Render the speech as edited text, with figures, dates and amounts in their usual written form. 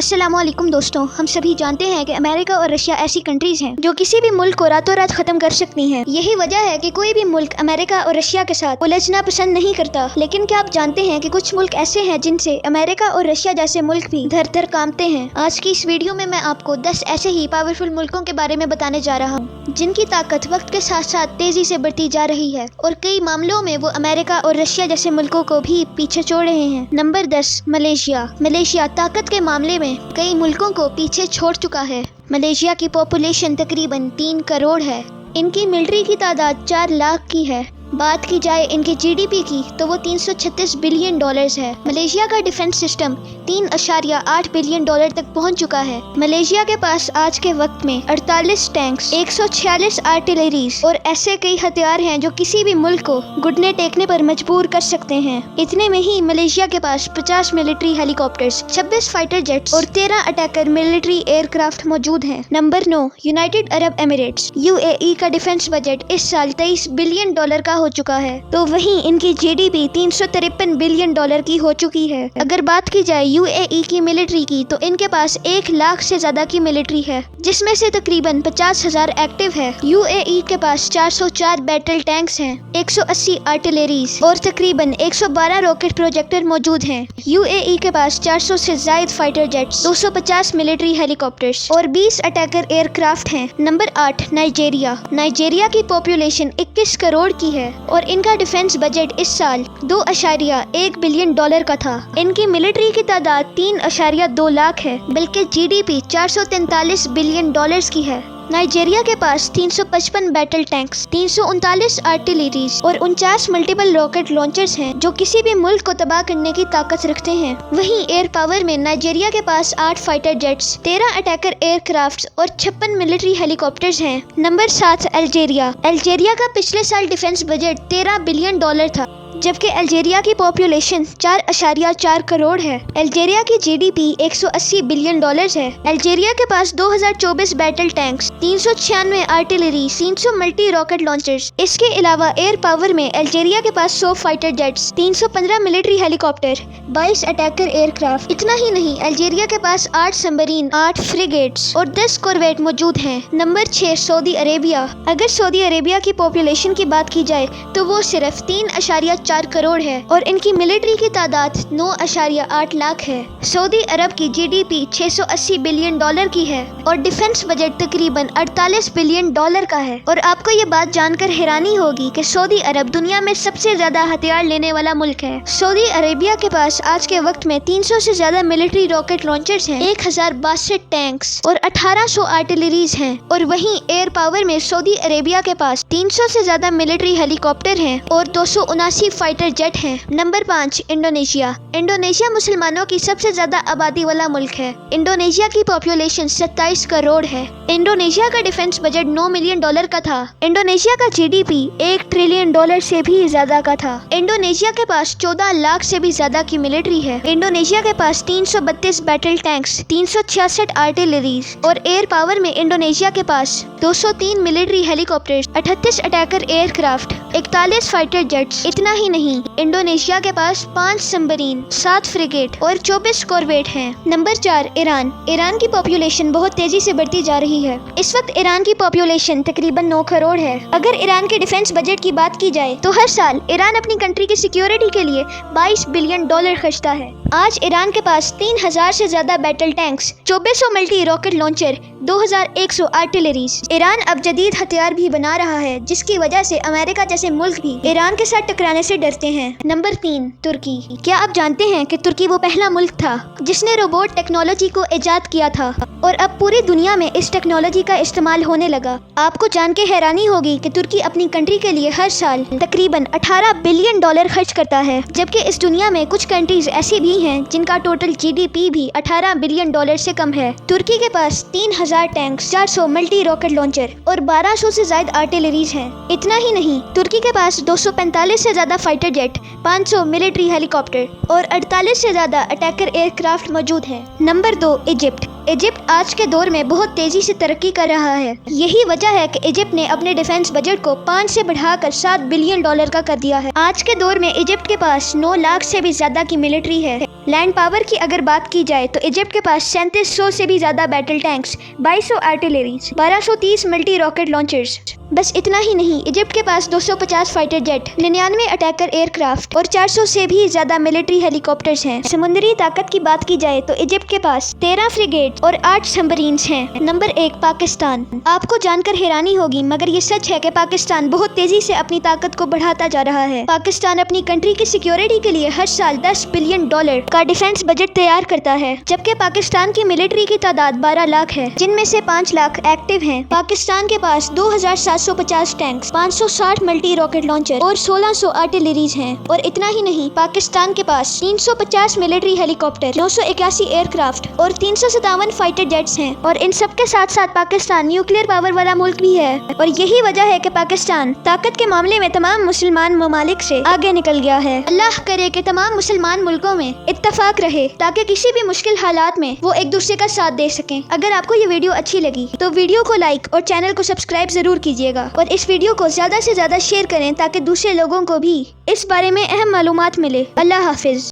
अस्सलाम वालेकुम दोस्तों, हम सभी जानते हैं कि अमेरिका और रशिया ऐसी कंट्रीज हैं जो किसी भी मुल्क को रातों रात खत्म कर सकती हैं। यही वजह है कि कोई भी मुल्क अमेरिका और रशिया के साथ उलझना पसंद नहीं करता। लेकिन क्या आप जानते हैं कि कुछ मुल्क ऐसे हैं जिनसे अमेरिका और रशिया जैसे मुल्क भी धर कांपते हैं। आज की इस वीडियो में मैं आपको 10 ऐसे ही पावरफुल मुल्कों के बारे में बताने जा रहा हूँ जिनकी ताकत वक्त के साथ साथ तेजी से बढ़ती जा रही है और कई मामलों में वो अमेरिका और रशिया जैसे मुल्कों को भी पीछे छोड़ रहे हैं। नंबर 10, मलेशिया ताकत के मामले में कई मुल्कों को पीछे छोड़ चुका है। मलेशिया की पॉपुलेशन तकरीबन 3 करोड़ है। इनकी मिलिट्री की तादाद 4 लाख की है। बात की जाए इनके जीडीपी की तो वो 336 बिलियन डॉलर्स है। मलेशिया का डिफेंस सिस्टम 3.8 बिलियन डॉलर तक पहुंच चुका है। मलेशिया के पास आज के वक्त में 48 टैंक्स, 146 आर्टिलरीज और ऐसे कई हथियार हैं जो किसी भी मुल्क को घुटने टेकने पर मजबूर कर सकते हैं। इतने में ही मलेशिया के पास 50 मिलिट्री हेलीकॉप्टर्स, 26 फाइटर जेट्स और 13 अटैकर मिलिट्री एयरक्राफ्ट मौजूद हैं। Number 9, United Arab Emirates. UAE का डिफेंस बजट इस साल 23 बिलियन डॉलर का हो चुका है, तो वहीं इनकी जीडीपी 353 बिलियन डॉलर की हो चुकी है। अगर बात की जाए यूएई की मिलिट्री की तो इनके पास 1 लाख से ज्यादा की मिलिट्री है, जिसमें से तकरीबन 50,000 एक्टिव है। यूएई के पास 404 बैटल टैंक्स हैं, 180 आर्टिलरीज और तकरीबन 112 रॉकेट प्रोजेक्टर मौजूद हैं। यूएई के पास 400 से ज्यादा फाइटर जेट्स, 250 मिलिट्री हेलीकॉप्टर्स और 20 अटैकर एयरक्राफ्ट हैं। नंबर 8, नाइजीरिया की पॉपुलेशन 21 करोड़ की है और इनका डिफेंस बजट इस साल 2.1 बिलियन डॉलर का था। इनकी मिलिट्री की तादाद 3.2 लाख है, बल्कि जीडीपी 443 बिलियन डॉलर्स की है। नाइजीरिया के पास 355 बैटल टैंक्स, 339 आर्टिलरीज और 49 मल्टीपल रॉकेट लॉन्चर्स हैं जो किसी भी मुल्क को तबाह करने की ताकत रखते हैं। वहीं एयर पावर में नाइजीरिया के पास 8 फाइटर जेट्स, 13 अटैकर एयरक्राफ्ट और 56 मिलिट्री हेलीकॉप्टर्स हैं। नंबर 7, अल्जीरिया का पिछले साल डिफेंस बजट 13 बिलियन डॉलर था, जबकि अल्जीरिया की पॉपुलेशन 4.4 करोड़ है। अल्जीरिया की जीडीपी 180 बिलियन डॉलर्स है। अल्जीरिया के पास 2024 battle tanks, 396 artillery, 300 multi rocket launchers. इसके अलावा एयर पावर में अल्जीरिया के पास 100 fighter jets, 315 military helicopter, 22 attacker aircraft. इतना ही नहीं, अल्जीरिया के पास 8 सबमरीन, 8 फ्रिगेट्स और 10 कॉर्वेट मौजूद हैं। Number 6, Saudi Arabia. अगर सऊदी अरेबिया की पॉपुलेशन की बात की जाए तो वो सिर्फ 3.4 करोड़ है और इनकी मिलिट्री की तादाद 9.8 लाख है। सऊदी अरब की जीडीपी 680 बिलियन डॉलर की है और डिफेंस बजट तकरीबन 48 बिलियन डॉलर का है। और आपको ये बात जानकर हैरानी होगी कि सऊदी अरब दुनिया में सबसे ज्यादा हथियार लेने वाला मुल्क है। सऊदी अरेबिया के पास आज के वक्त में 300 से ज्यादा मिलिट्री रॉकेट लॉन्चर्स हैं, 1062 टैंक्स और 1800 आर्टिलरीज हैं। और वहीं एयर पावर में सऊदी अरेबिया के पास 300 से ज्यादा मिलिट्री हेलीकॉप्टर हैं और 279 फाइटर जेट हैं। नंबर 5, इंडोनेशिया मुसलमानों की सबसे ज्यादा आबादी वाला मुल्क है। इंडोनेशिया की पॉपुलेशन 27 करोड़ है। इंडोनेशिया का डिफेंस बजट 9 मिलियन डॉलर का था। इंडोनेशिया का जीडीपी 1 ट्रिलियन डॉलर से भी ज्यादा का था। इंडोनेशिया के पास 14 लाख से भी ज्यादा की मिलिट्री है। इंडोनेशिया के पास 332 बैटल टैंक्स, 366 आर्टिलरीज और एयर पावर में इंडोनेशिया के पास 203 military helicopters, 38 attacker aircraft, 41 fighter jets. इतना ही नहीं, इंडोनेशिया के पास 5 सबमरीन, 7 फ्रिगेट और 24 कॉर्वेट हैं। नंबर 4, ईरान की पॉपुलेशन बहुत तेजी से बढ़ती जा रही है। इस वक्त ईरान की पॉपुलेशन तकरीबन 9 करोड़ है। अगर ईरान के डिफेंस बजट की बात की जाए तो हर साल ईरान अपनी कंट्री की सिक्योरिटी के लिए 22 बिलियन डॉलर खर्चता है। आज ईरान के पास 3000 से ज्यादा battle tanks, 2400 multi rocket launcher, 2100 artilleries. Iran अब जदीद हथियार भी बना रहा है, जिसकी वजह से अमेरिका जैसे मुल्क भी ईरान के साथ टकराने से डरते हैं। नंबर 3, तुर्की। क्या आप जानते हैं कि तुर्की वो पहला मुल्क था जिसने रोबोट टेक्नोलॉजी को इजाद किया था और अब पूरी दुनिया में इस टेक्नोलॉजी का इस्तेमाल होने लगा। आपको जान के हैरानी होगी कि तुर्की अपनी कंट्री के लिए हर साल तकरीबन 18 बिलियन डॉलर खर्च करता है, जबकि इस दुनिया में कुछ कंट्रीज ऐसी भी हैं जिनका टोटल जीडीपी भी 18 बिलियन डॉलर से कम है। तुर्की के पास 3000 टैंक्स, 400 मल्टी रॉकेट लॉन्चर और 1200 से ज्यादा आर्टिलरीज हैं। इतना ही नहीं, तुर्की के पास 245 से ज्यादा फाइटर जेट, 500 मिलिट्री हेलीकॉप्टर और 48 से ज्यादा अटैकर एयरक्राफ्ट मौजूद हैं। नंबर 2, इजिप्ट आज के दौर में बहुत तेजी से तरक्की कर रहा है। यही वजह है कि इजिप्ट ने अपने डिफेंस बजट को 5 से बढ़ाकर 7 बिलियन डॉलर का कर दिया है। आज के दौर में इजिप्ट के पास 9 लाख से भी ज्यादा की मिलिट्री है। लैंड पावर की अगर बात की जाए तो इजिप्ट के पास 3700 से भी ज्यादा battle tanks, 2200 artilleries, 1230 multi rocket launchers. बस इतना ही नहीं, इजिप्ट के पास 250 फाइटर जेट, 99 अटैकर एयरक्राफ्ट और 400 से भी ज्यादा मिलिट्री हेलीकॉप्टर्स हैं। समुद्री ताकत की बात की जाए तो इजिप्ट के पास 13 फ्रिगेट और 8 सबमरीन्स हैं। नंबर 1 पाकिस्तान। आपको जानकर हैरानी होगी मगर ये सच है कि पाकिस्तान बहुत तेजी से अपनी ताकत को बढ़ाता जा रहा है। पाकिस्तान अपनी कंट्री की सिक्योरिटी के लिए हर साल $10 बिलियन का डिफेंस बजट तैयार करता है, जबकि पाकिस्तान की मिलिट्री की तादाद 12 लाख है, जिनमें से 5 लाख एक्टिव हैं। पाकिस्तान के पास 2750 टैंक्स, 560 मल्टी रॉकेट लॉन्चर और 1600 आर्टिलरीज हैं। और इतना ही नहीं, पाकिस्तान के पास 350 मिलिट्री हेलीकॉप्टर, 981 एयरक्राफ्ट और 357 फाइटर जेट्स हैं। और इन सब के साथ साथ पाकिस्तान न्यूक्लियर पावर वाला मुल्क भी है, और यही वजह है कि पाकिस्तान ताकत के मामले में तमाम मुसलमान ममालिक से आगे निकल गया है। अल्लाह करे कि तमाम मुसलमान मुल्कों में इत्तफाक रहे ताकि किसी भी मुश्किल हालात में वो एक दूसरे का साथ दे सकें। अगर आपको ये वीडियो अच्छी लगी तो वीडियो को लाइक और चैनल को सब्सक्राइब जरूर कीजिएगा, और इस वीडियो को ज्यादा से ज्यादा शेयर करें ताकि दूसरे लोगों को भी इस बारे में अहम मालूमात मिले। अल्लाह हाफिज।